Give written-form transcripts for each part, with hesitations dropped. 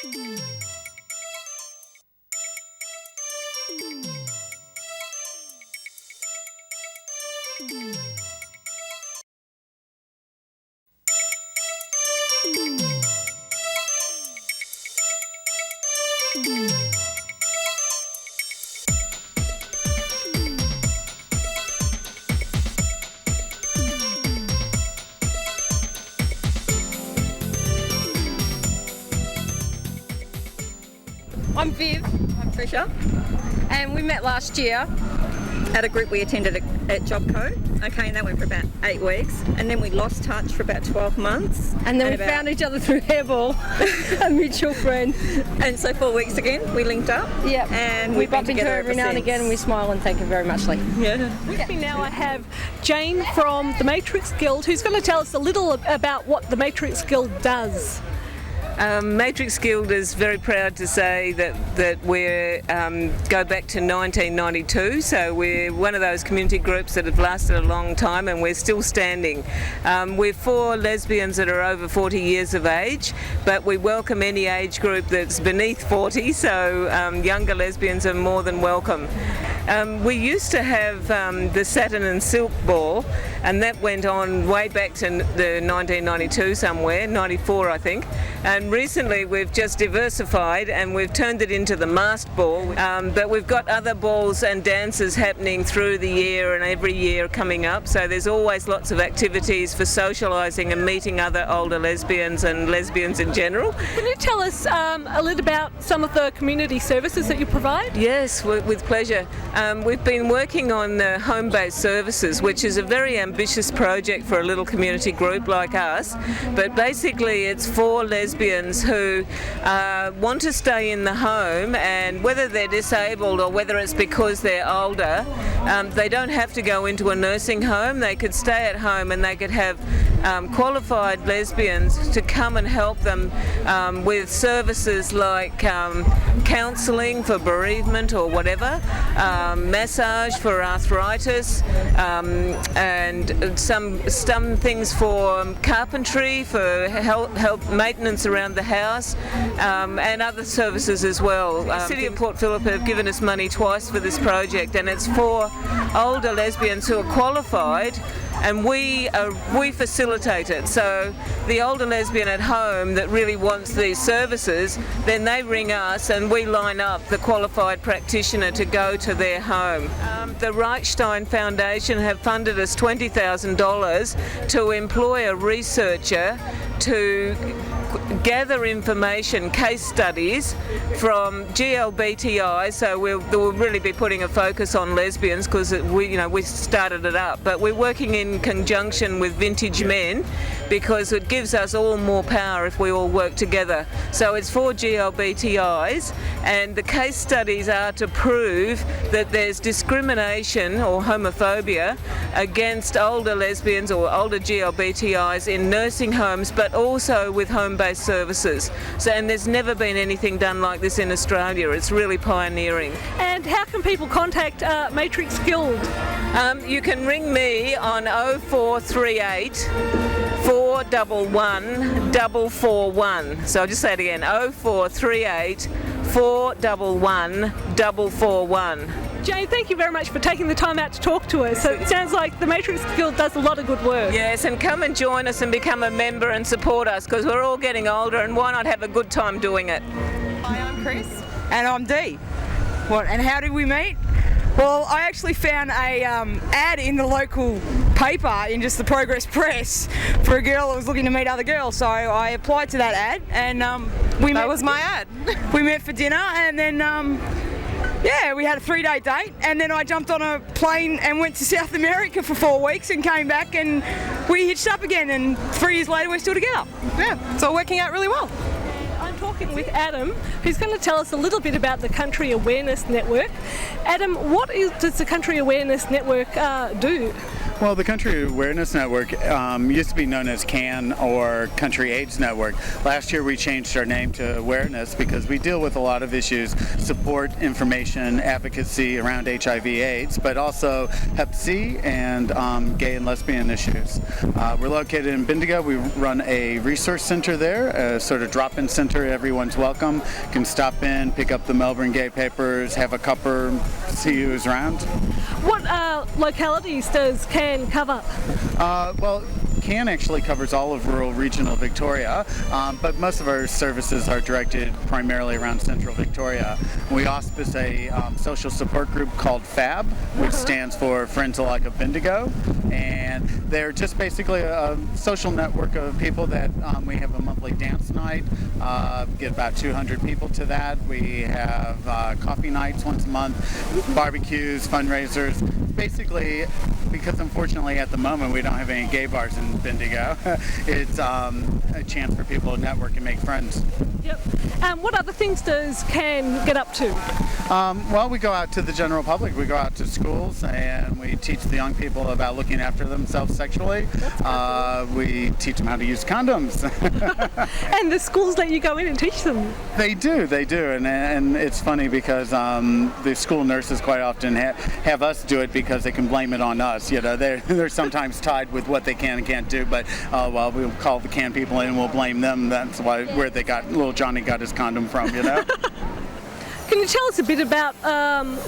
I'm Viv. I'm Trisha. And we met last year at a group we attended at Jobco. Okay, and that went for about 8 weeks. And then we lost touch for about 12 months. And then we found each other through Hairball, a mutual friend. And so 4 weeks again, we linked up. Yeah. And we bump into her every now and again and we smile and thank you very much, Lee. Yeah. With me now I have Jane from the Matrix Guild, who's going to tell us a little about what the Matrix Guild does. Matrix Guild is very proud to say that we go back to 1992, so we're one of those community groups that have lasted a long time and we're still standing. We're for lesbians that are over 40 years of age, but we welcome any age group that's beneath 40, so younger lesbians are more than welcome. We used to have the Satin and Silk Ball, and that went on way back to the 1992 somewhere, 94 I think, and recently we've just diversified and we've turned it into the Masked Ball, but we've got other balls and dances happening through the year and every year coming up, so there's always lots of activities for socialising and meeting other older lesbians and lesbians in general. Can you tell us a little about some of the community services that you provide? Yes, with pleasure. We've been working on home-based services, which is a very ambitious project for a little community group like us, but basically it's for lesbians who want to stay in the home, and whether they're disabled or whether it's because they're older, they don't have to go into a nursing home. They could stay at home and they could have qualified lesbians to come and help them with services like counselling for bereavement or whatever, massage for arthritis, and some things for carpentry, for help maintenance around the house, and other services as well. The City of Port Phillip have given us money twice for this project, and it's for older lesbians who are qualified, and we facilitate it. So the older lesbian at home that really wants these services, then they ring us and we line up the qualified practitioner to go to their home. The Reichstein Foundation have funded us $20,000 to employ a researcher to gather information, case studies from GLBTI, so we'll really be putting a focus on lesbians because we started it up, but we're working in conjunction with Vintage Men because it gives us all more power if we all work together. So it's for GLBTIs, and the case studies are to prove that there's discrimination or homophobia against older lesbians or older GLBTIs in nursing homes, but also with home-based services. So, and there's never been anything done like this in Australia. It's really pioneering. And how can people contact Matrix Guild? You can ring me on 0438 411 441. So I'll just say it again, 0438 411 441. Jane, thank you very much for taking the time out to talk to us. So it sounds like the Matrix Guild does a lot of good work. Yes, and come and join us and become a member and support us because we're all getting older, and why not have a good time doing it? Hi, I'm Chris. And I'm Dee. And how did we meet? Well, I actually found a ad in the local paper, in just the Progress Press, for a girl that was looking to meet other girls. So I applied to that ad, and that was my ad. We met for dinner, and then we had a 3-day date, and then I jumped on a plane and went to South America for 4 weeks and came back, and we hitched up again, and 3 years later we're still together. Yeah, it's all working out really well. I'm talking with Adam, who's going to tell us a little bit about the Country Awareness Network. Adam, what does the Country Awareness Network do? Well, the Country Awareness Network used to be known as CAN or Country AIDS Network. Last year we changed our name to Awareness because we deal with a lot of issues, support, information, advocacy around HIV/AIDS, but also Hep C and gay and lesbian issues. We're located in Bendigo. We run a resource center there, a sort of drop-in center. Everyone's welcome. Can stop in, pick up the Melbourne gay papers, have a cuppa, see who's around. What localities does CAN cover? Well, CAN actually covers all of rural regional Victoria, but most of our services are directed primarily around central Victoria. We auspice a social support group called FAB, which stands for Friends Alike of Bendigo, and they're just basically a social network of people that we have a monthly dance night, get about 200 people to that. We have coffee nights once a month, barbecues, fundraisers. Basically, because unfortunately at the moment we don't have any gay bars in Bendigo, it's a chance for people to network and make friends. Yep. What other things does CAN get up to? Well, we go out to the general public. We go out to schools and we teach the young people about looking after themselves sexually. We teach them how to use condoms. And the schools let you go in and teach them? They do, and it's funny because the school nurses quite often have us do it because they can blame it on us. You know, they're sometimes tied with what they can and can't do, but well, we'll call the CAN people in and we'll blame them. That's where little Johnny got his condom from, you know. Can you tell us a bit about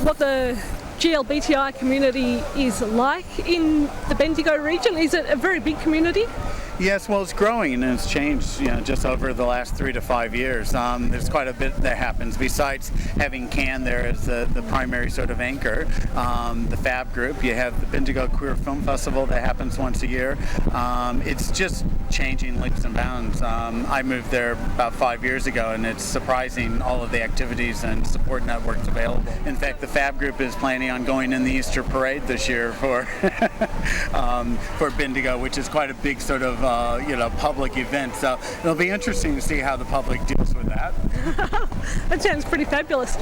what the GLBTI community is like in the Bendigo region? Is it a very big community? Yes, well, it's growing and it's changed, just over the last 3 to 5 years. There's quite a bit that happens. Besides having CAN there as the primary sort of anchor, the FAB group, you have the Bendigo Queer Film Festival that happens once a year. It's just changing leaps and bounds. I moved there about 5 years ago, and it's surprising all of the activities and support networks available. In fact, the FAB group is planning on going in the Easter Parade this year for Bendigo, which is quite a big sort of public event. So it'll be interesting to see how the public deals with that. That sounds pretty fabulous.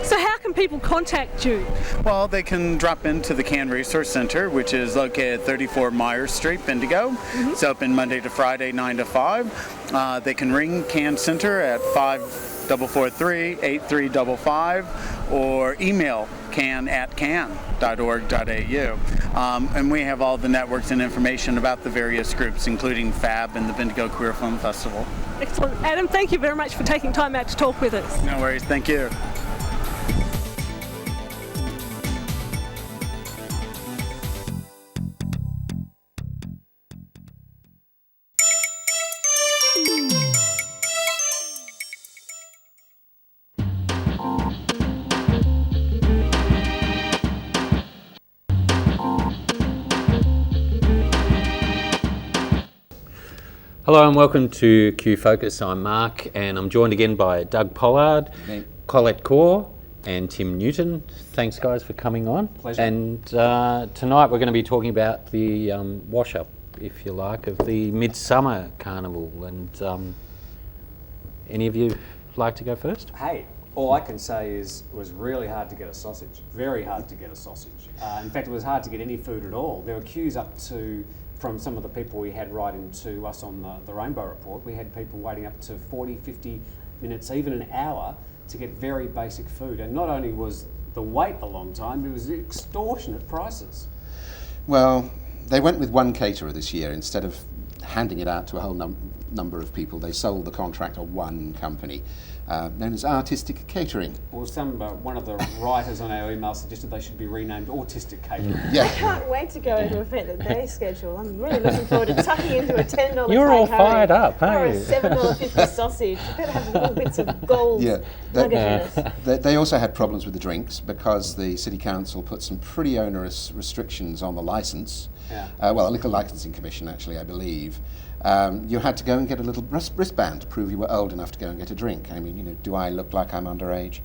So how can people contact you? Well, they can drop into the CAN Resource Center, which is located at 34 Myers Street, Bendigo. Mm-hmm. It's open Monday to Friday, 9 to 5. They can ring CAN Center at 5443-8355 or email can@can.org.au. And we have all the networks and information about the various groups, including FAB and the Bendigo Queer Film Festival. Excellent. Adam, thank you very much for taking time out to talk with us. No worries. Thank you. Hello and welcome to Q Focus. I'm Mark and I'm joined again by Doug Pollard, Collette Corr and Tim Newton. Thanks guys for coming on. Pleasure. And tonight we're going to be talking about the wash-up, if you like, of the Midsumma Carnival. And any of you like to go first? Hey, all I can say is it was really hard to get a sausage. Very hard to get a sausage. In fact, it was hard to get any food at all. There were queues up to, from some of the people we had writing to us on the Rainbow Report, we had people waiting up to 40, 50 minutes, even an hour, to get very basic food. And not only was the wait a long time, but it was extortionate prices. Well, they went with one caterer this year. Instead of handing it out to a whole number of people, they sold the contract to one company, known as Artistic Catering. Well, one of the writers on our email suggested they should be renamed Autistic Catering. Yeah. I can't wait to go to an event that they schedule. I'm really looking forward to tucking into a $10 You're all take-home fired up, or aren't a you? $7.50 sausage. You better have little bits of gold nugget in it. They also had problems with the drinks because the City Council put some pretty onerous restrictions on the licence. Yeah. A Liquor Licensing Commission, actually, I believe. You had to go and get a little wristband to prove you were old enough to go and get a drink. I mean, do I look like I'm underage?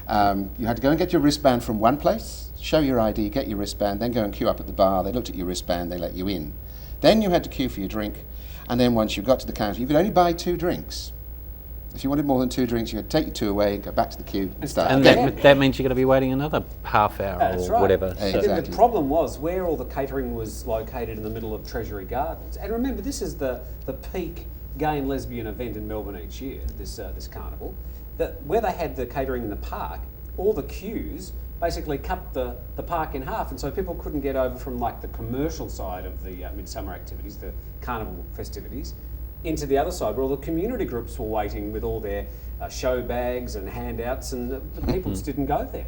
You had to go and get your wristband from one place, show your ID, get your wristband, then go and queue up at the bar. They looked at your wristband, they let you in. Then you had to queue for your drink, and then once you got to the counter, you could only buy 2 drinks. If you wanted more than 2 drinks, you had to take your 2 away, go back to the queue and start And again. that means you're going to be waiting another half hour That's or right. whatever. But Exactly. the problem was where all the catering was located in the middle of Treasury Gardens. And remember, this is the peak gay and lesbian event in Melbourne each year, this carnival. Where they had the catering in the park, all the queues basically cut the park in half, and so people couldn't get over from like the commercial side of the Midsumma activities, the carnival festivities, into the other side where all the community groups were waiting with all their show bags and handouts, and the people just didn't go there.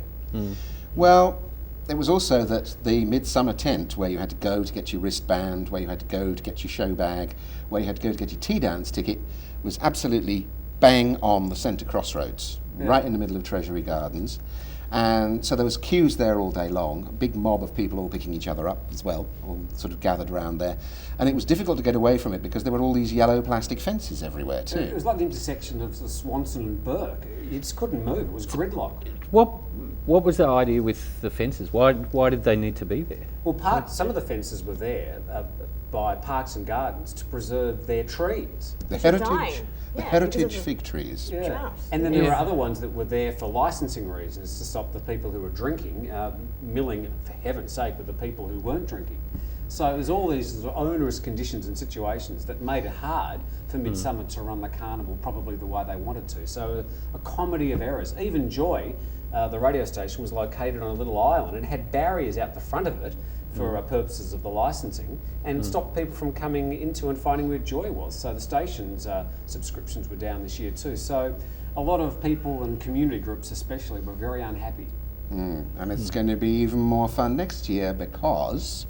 Well, it was also that the Midsumma tent, where you had to go to get your wristband, where you had to go to get your show bag, where you had to go to get your tea dance ticket, was absolutely bang on the centre crossroads, right in the middle of Treasury Gardens. And so there was queues there all day long, a big mob of people all picking each other up as well, all sort of gathered around there. And it was difficult to get away from it because there were all these yellow plastic fences everywhere too. It was like the intersection of the Swanson and Burke. You just couldn't move, it was gridlock. What was the idea with the fences? Why did they need to be there? Well, some of the fences were there by Parks and Gardens to preserve their trees. The Which are heritage, dying. the Yeah, heritage because of fig trees. Drought. And then there were other ones that were there for licensing reasons to stop the people who were drinking, milling, for heaven's sake, with the people who weren't drinking. So there's all these sort of onerous conditions and situations that made it hard for Midsumma to run the carnival probably the way they wanted to. So a comedy of errors. Even Joy, the radio station, was located on a little island and had barriers out the front of it for purposes of the licensing, and stopped people from coming into and finding where Joy was. So the station's subscriptions were down this year too. So a lot of people and community groups especially were very unhappy. And it's going to be even more fun next year because,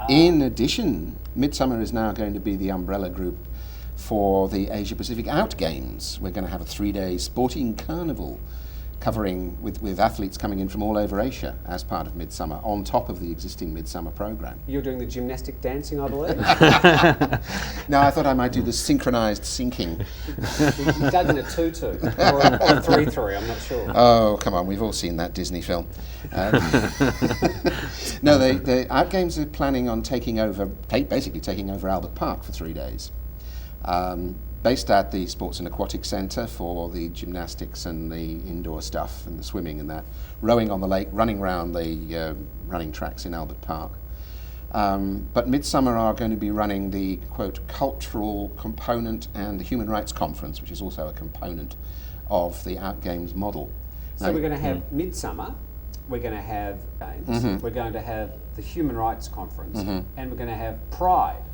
in addition, Midsumma is now going to be the umbrella group for the Asia Pacific Out Games. We're going to have a 3-day sporting carnival covering with athletes coming in from all over Asia as part of Midsumma, on top of the existing Midsumma program. You're doing the gymnastic dancing, I believe. No, I thought I might do the synchronised sinking. You've done a 2-2 or a 3-3, I'm not sure. Oh, come on, we've all seen that Disney film. No, the Out Games are planning on basically taking over Albert Park for 3 days. Based at the Sports and Aquatic Centre for the gymnastics and the indoor stuff and the swimming and that, rowing on the lake, running around the running tracks in Albert Park. But Midsumma are going to be running the, quote, cultural component and the Human Rights Conference, which is also a component of the Out Games model. So we're going to have Midsumma, we're going to have Games, we're going to have the Human Rights Conference, and we're going to have Pride.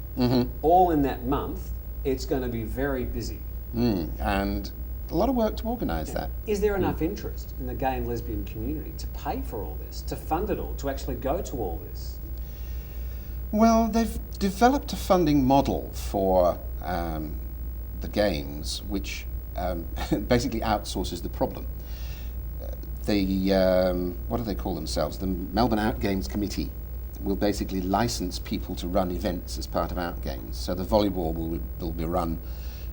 All in that month. It's going to be very busy. And a lot of work to organise that. Is there enough interest in the gay and lesbian community to pay for all this, to fund it all, to actually go to all this? Well, they've developed a funding model for the games, which basically outsources the problem. What do they call themselves? The Melbourne Out Games Committee will basically license people to run events as part of Out Games. So the volleyball will be run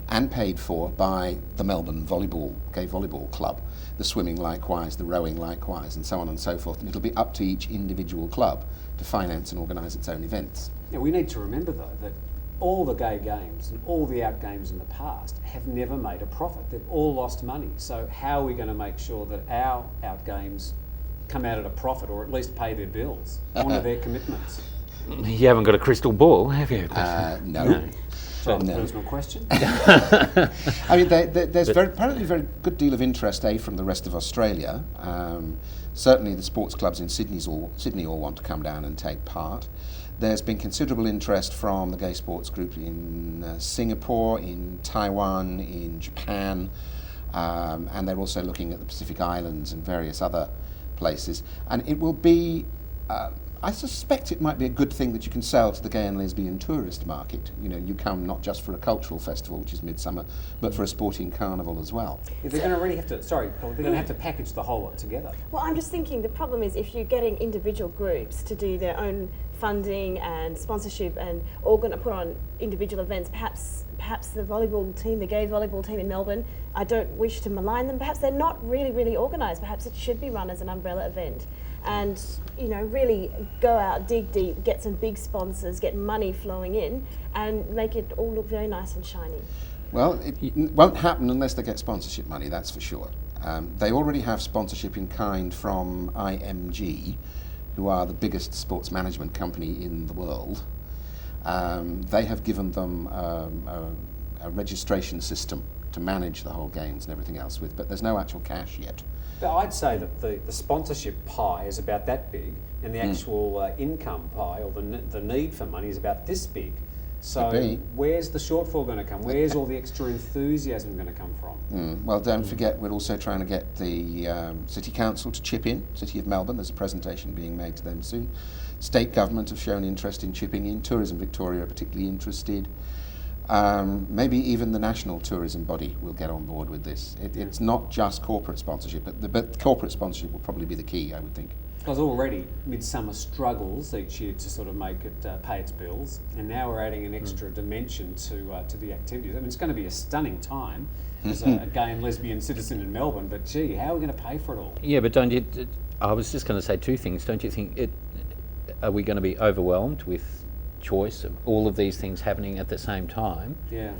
and paid for by the Melbourne Gay Volleyball Club, the swimming likewise, the rowing likewise, and so on and so forth. And it'll be up to each individual club to finance and organise its own events. Now, we need to remember, though, that all the gay games and all the Out Games in the past have never made a profit. They've all lost money. So how are we going to make sure that our Out Games come out at a profit, or at least pay their bills, honour their commitments? You haven't got a crystal ball, have you? No. So, personal question. I mean, there's apparently a very good deal of interest, from the rest of Australia. Certainly the sports clubs in Sydney all want to come down and take part. There's been considerable interest from the gay sports group in Singapore, in Taiwan, in Japan, and they're also looking at the Pacific Islands and various other places. And it will be, I suspect it might be a good thing that you can sell to the gay and lesbian tourist market. You know, you come not just for a cultural festival, which is Midsumma, but for a sporting carnival as well. They're going to really have to, they're going to have to package the whole lot together. Well, I'm just thinking the problem is if you're getting individual groups to do their own funding and sponsorship and all going to put on individual events, perhaps the volleyball team, the gay volleyball team in Melbourne, I don't wish to malign them, perhaps they're not really organised. Perhaps it should be run as an umbrella event. And, you know, really go out, dig deep, get some big sponsors, get money flowing in, and make it all look very nice and shiny. Well, it won't happen unless they get sponsorship money, that's for sure. They already have sponsorship in kind from IMG, who are the biggest sports management company in the world. They have given them a registration system to manage the whole games and everything else with, but there's no actual cash yet. But I'd say that the sponsorship pie is about that big, and the actual income pie, or the need for money, is about this big. So where's the shortfall going to come? Where's all the extra enthusiasm going to come from? Well, don't forget, we're also trying to get the City Council to chip in. City of Melbourne, there's a presentation being made to them soon. State government have shown interest in chipping in. Tourism Victoria are particularly interested. Maybe even the national tourism body will get on board with this. It's not just corporate sponsorship, but corporate sponsorship will probably be the key, I would think. Because already Midsumma struggles each year to sort of make it pay its bills, and now we're adding an extra dimension to the activities. I mean, it's going to be a stunning time as a gay and lesbian citizen in Melbourne, but gee, how are we going to pay for it all? Yeah, but don't you, I was just going to say two things. Don't you think are we going to be overwhelmed with choice of all of these things happening at the same time? Yeah.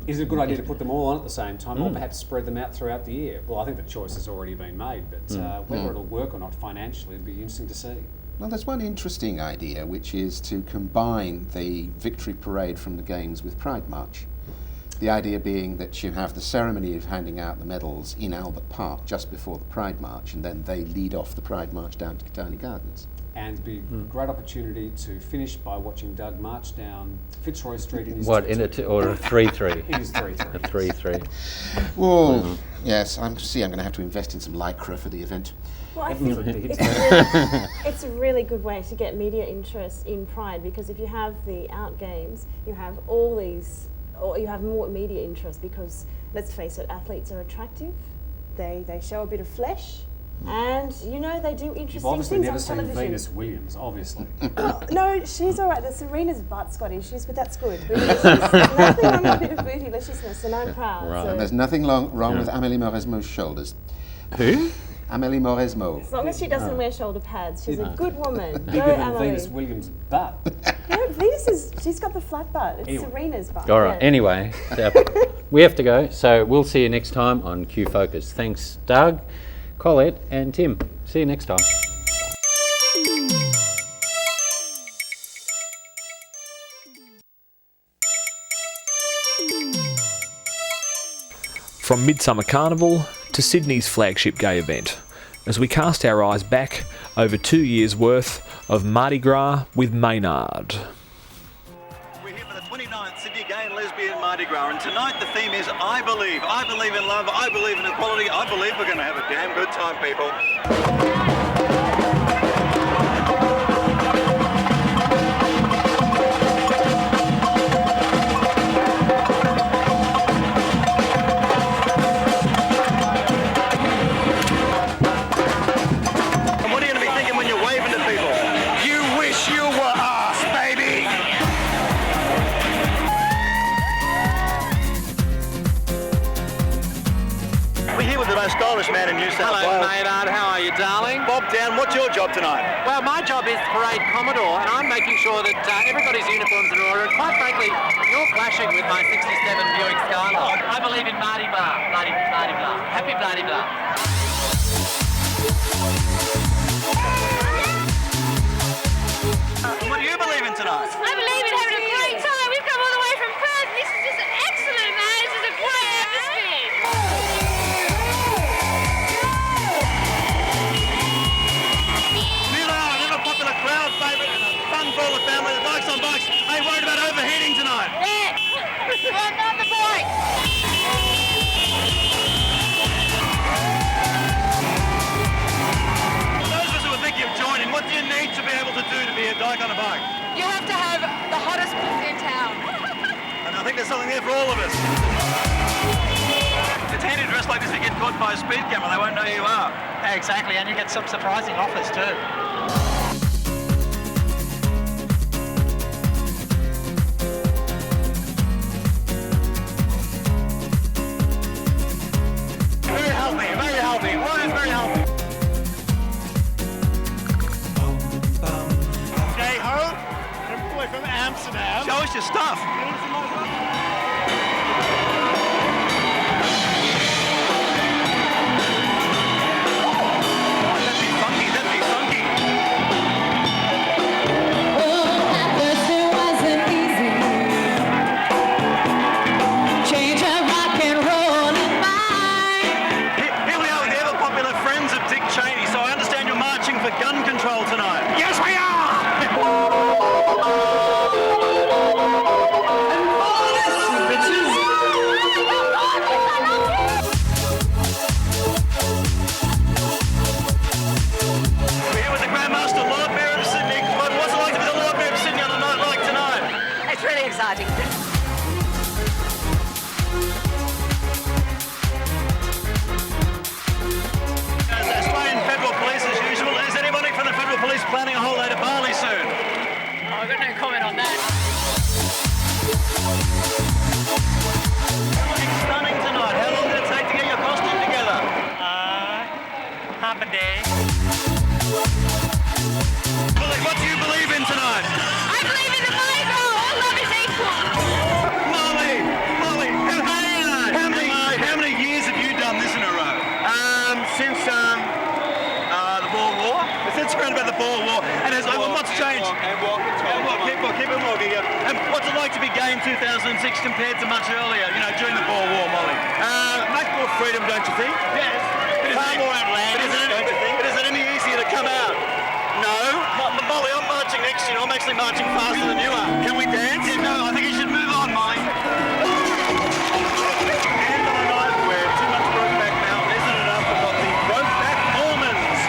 Is it a good idea to put them all on at the same time, or perhaps spread them out throughout the year? Well, I think the choice has already been made, but whether it'll work or not financially, it'll be interesting to see. Well, there's one interesting idea, which is to combine the victory parade from the Games with Pride March. The idea being that you have the ceremony of handing out the medals in Albert Park just before the Pride March, and then they lead off the Pride March down to Catani Gardens. And be a great opportunity to finish by watching Doug march down Fitzroy Street in his or a 3-3? In his 3-3. A 3-3. Well, yes, I'm going to have to invest in some lycra for the event. Well, I think it's a really good way to get media interest in Pride, because if you have the out games, you have all these, or you have more media interest, because let's face it, athletes are attractive. They show a bit of flesh. And, you know, they do interesting You've obviously things never on seen television. Venus Williams, obviously. No, she's all right. The Serena's butt's got issues, but that's good. Nothing wrong with a bit of bootylicious, and I'm proud. Right. So. And there's nothing wrong with Amélie Mauresmo's shoulders. Who? Amélie Mauresmo. As long as she doesn't wear shoulder pads, she's a good woman. Go, Bigger than Amélie. Venus Williams' butt. No, she's got the flat butt. It's Anyway. Serena's butt. All right, yeah. anyway, we have to go, so we'll see you next time on Q Focus. Thanks, Doug, Collette and Tim. See you next time. From Midsumma Carnival to Sydney's flagship gay event, as we cast our eyes back over 2 years' worth of Mardi Gras with Maynard. We're here for the 29th Sydney Gay and Lesbian Mardi Gras, and tonight the theme is I believe. I believe in love, I believe in equality, I believe we're going to have a damn good time, people. Stylish man in New South Wales. Hello, Maynard. How are you, darling? Bob Down, what's your job tonight? Well, my job is Parade Commodore, and I'm making sure that everybody's uniforms are in order. And quite frankly, you're clashing with my 67 Buick Skylark. I believe in Mardi Gras. Bloody blah. Happy bloody blah. What do you believe in tonight? I believe in having a great time. We've come all the way from Perth. This is just excellent, man. This is a great atmosphere. Popular crowd favourite and a fun for all the family. The bikes on bikes. Ain't worried about overheating tonight. Yeah. Well, not the bike. Those of us who are thinking of joining, what do you need to be able to do to be a dyke on a bike? You have to have the hottest pussy in town. And I think there's something there for all of us. It's handy to dress like this if you get caught by a speed camera. They won't know who you are. Exactly, and you get some surprising offers too. Very healthy, very healthy. Ryan's very healthy. Jay Ho, boy from Amsterdam. Show us your stuff. Planning a whole load of barley soon. Oh, I've got no comment on that. Looking stunning tonight. How long did it take to get your costume together? Half a day. What do you believe in tonight? I believe in the Mardi Gras. All love is equal. Molly, how many years have you done this in a row? Since the Boer War. Since around about the Boer War. And what's changed? Keep it walking. Yeah. And what's it like to be gay in 2006 compared to much earlier, during the Boer War, Molly? Much more freedom, don't you think? Yes. Far more outlandish, don't you think? But is it any easier to come out? No. Molly, I'm marching next to you. I'm actually marching faster than you are. Can we dance? Yeah, no, I think you should move on, Molly. And on a night where too much Brokeback Mountain isn't enough, we've got the Brokeback Mormons.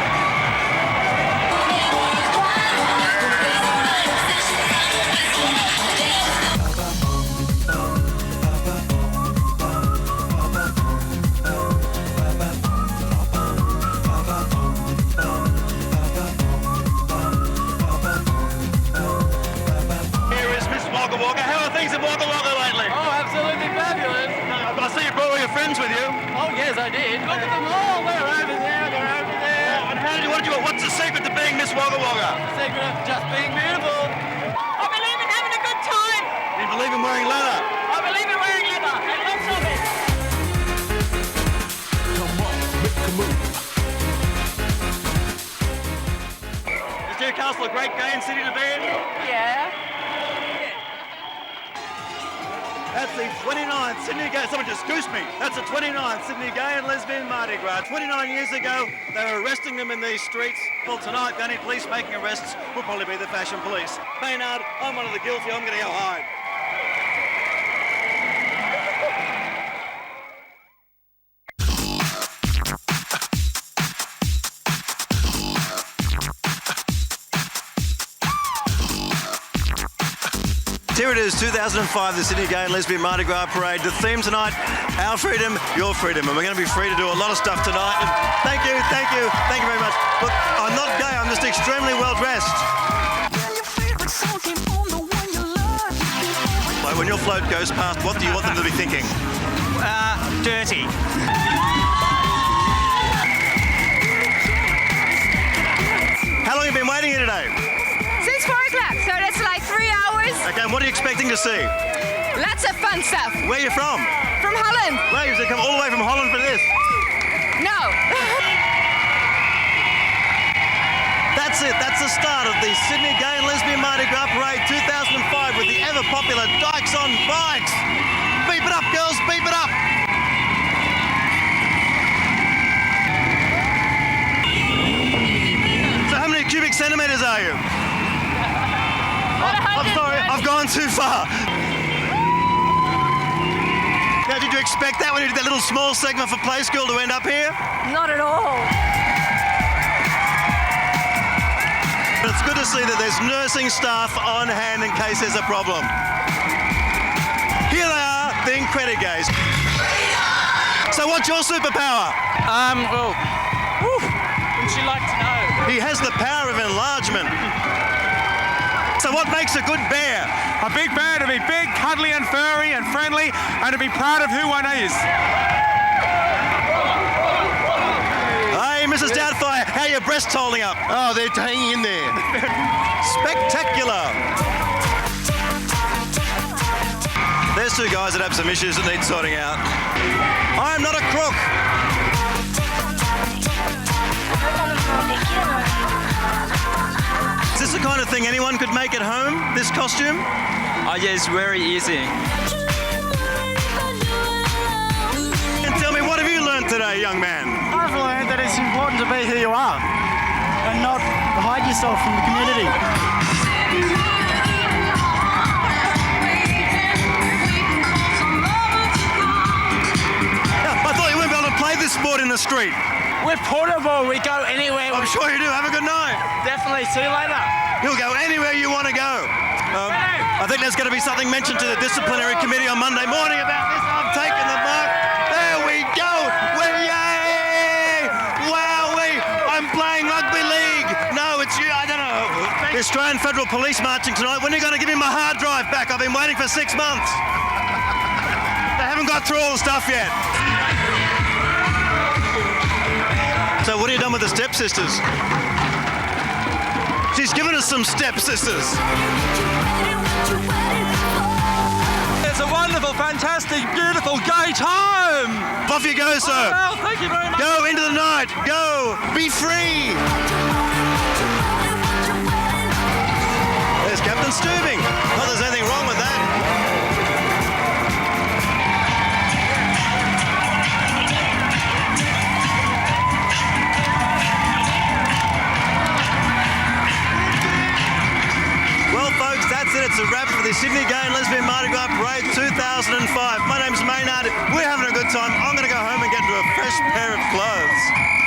How are things in Wagga Wagga lately? Oh, absolutely fabulous. I see you brought all your friends with you. Oh, yes, I did. Look at them all. They're over there. They're over there. And what's the secret to being Miss Wagga Wagga? The secret of just being beautiful. I believe in having a good time. You believe in wearing leather? I believe in wearing leather and lots of it. Come on, make a move. Is Newcastle a great gay city to be in? Yeah. That's the 29th Sydney Gay. Someone just goosed me. That's the 29th Sydney Gay and Lesbian Mardi Gras. 29 years ago, they were arresting them in these streets. Well, tonight, the only police making arrests will probably be the fashion police. Maynard, I'm one of the guilty. I'm going to go hide. Here it is, 2005, the Sydney Gay and Lesbian Mardi Gras Parade. The theme tonight, our freedom, your freedom. And we're going to be free to do a lot of stuff tonight. And thank you very much. Look, I'm not gay, I'm just extremely well dressed. Like when your float goes past, what do you want them to be thinking? Dirty. How long have you been waiting here today? Since 4 o'clock, so that's like 3 hours. Okay, and what are you expecting to see? Lots of fun stuff. Where are you from? From Holland. Wow, you come all the way from Holland for this? No. That's it. That's the start of the Sydney Gay and Lesbian Mardi Gras Parade 2005 with the ever popular Dykes on Bikes. Beep it up, girls. Beep it up. So how many cubic centimetres are you? I'm sorry, I've gone too far. Now, did you expect that when you did that little small segment for Play School to end up here? Not at all. But it's good to see that there's nursing staff on hand in case there's a problem. Here they are, being credit gays. So what's your superpower? Wouldn't you like to know? He has the power of enlargement. So what makes a good bear? A big bear to be big, cuddly and furry and friendly and to be proud of who one is. Hey, Mrs. Doubtfire, how are your breasts holding up? Oh, they're hanging in there. Spectacular. There's There's two guys that have some issues that need sorting out. I am not a crook. Is this the kind of thing anyone could make at home, this costume? Oh yeah, it's very easy. And tell me, what have you learned today, young man? I've learned that it's important to be who you are and not hide yourself from the community. I thought you wouldn't be able to play this sport in the street. We're portable, we go anywhere. I'm sure you do. Have a good night. Definitely, see you later. You'll go anywhere you want to go. I think there's going to be something mentioned to the disciplinary committee on Monday morning about this. I'm taking the mark. There we go. Yay! Wowee! I'm playing rugby league. No, it's you. I don't know. The Australian Federal Police marching tonight. When are you going to give me my hard drive back? I've been waiting for 6 months. They haven't got through all the stuff yet. So what have you done with the stepsisters? She's given us some stepsisters. It's a wonderful, fantastic, beautiful gate home. Off you go, sir. Well, thank you very much. Go into the night. Go. Be free. There's Captain Stubing. Not there's anything wrong with that. Well, folks, that's it. It's a wrap for the Sydney Gay and Lesbian Mardi Gras Parade 2005. My name's Maynard. We're having a good time. I'm going to go home and get into a fresh pair of clothes.